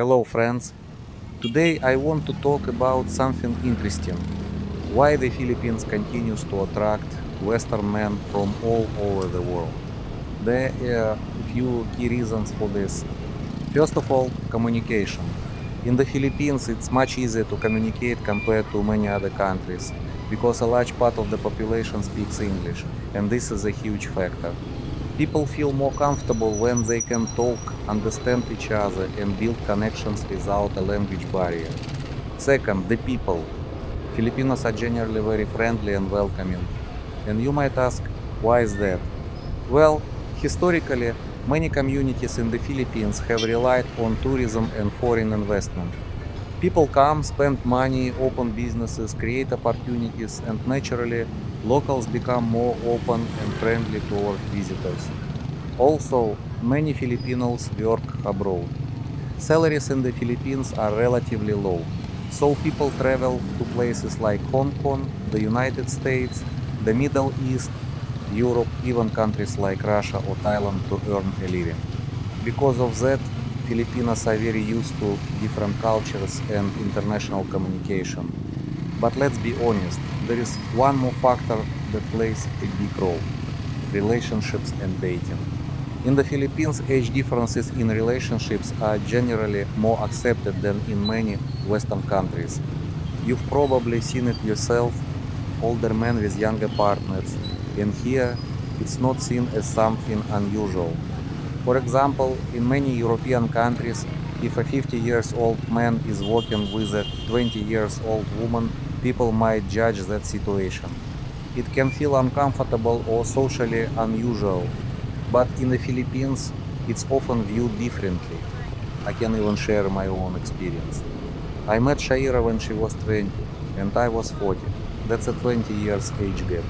Hello, friends. Today I want to talk about something interesting. Why the Philippines continues to attract Western men from all over the world. There are a few key reasons for this. First of all, communication. In the Philippines, it's much easier to communicate compared to many other countries because a large part of the population speaks English, and this is a huge factor. People feel more comfortable when they can talk, understand each other, and build connections without a language barrier. Second, the people. Filipinos are generally very friendly and welcoming. And you might ask, why is that? Well, historically, many communities in the Philippines have relied on tourism and foreign investment. People come, spend money, open businesses, create opportunities, and naturally, locals become more open and friendly toward visitors. Also, many Filipinos work abroad. Salaries in the Philippines are relatively low, so people travel to places like Hong Kong, the United States, the Middle East, Europe, even countries like Russia or Thailand to earn a living. Because of that, Filipinos are very used to different cultures and international communication. But let's be honest, there is one more factor that plays a big role: relationships and dating. In the Philippines, age differences in relationships are generally more accepted than in many Western countries. You've probably seen it yourself: older men with younger partners, and here it's not seen as something unusual. For example, in many European countries, if a 50 years old man is working with a 20 years old woman, people might judge that situation. It can feel uncomfortable or socially unusual, but in the Philippines, it's often viewed differently. I can even share my own experience. I met Shaira when she was 20 and I was 40. That's a 20 years age gap.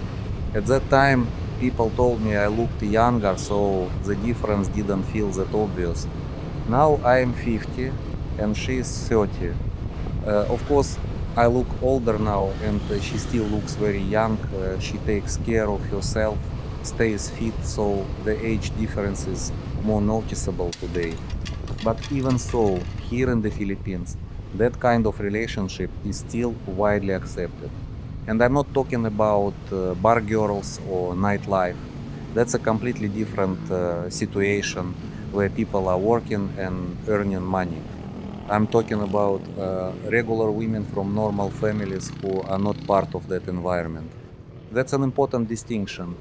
At that time, people told me I looked younger, so the difference didn't feel that obvious. Now I am 50 and she is 30. Of course, I look older now and she still looks very young. She takes care of herself, stays fit, so the age difference is more noticeable today. But even so, here in the Philippines, that kind of relationship is still widely accepted. And I'm not talking about bar girls or nightlife. That's a completely different situation where people are working and earning money. I'm talking about regular women from normal families who are not part of that environment. That's an important distinction.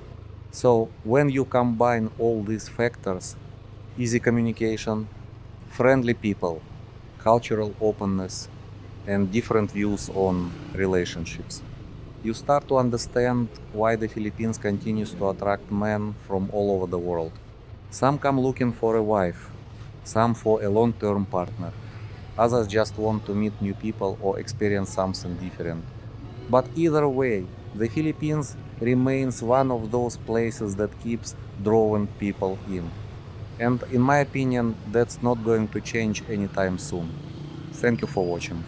So, when you combine all these factors: easy communication, friendly people, cultural openness, and different views on relationships, you start to understand why the Philippines continues to attract men from all over the world. Some come looking for a wife, some for a long term partner, others just want to meet new people or experience something different. But either way, the Philippines remains one of those places that keeps drawing people in. And in my opinion, that's not going to change anytime soon. Thank you for watching.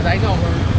because I know we're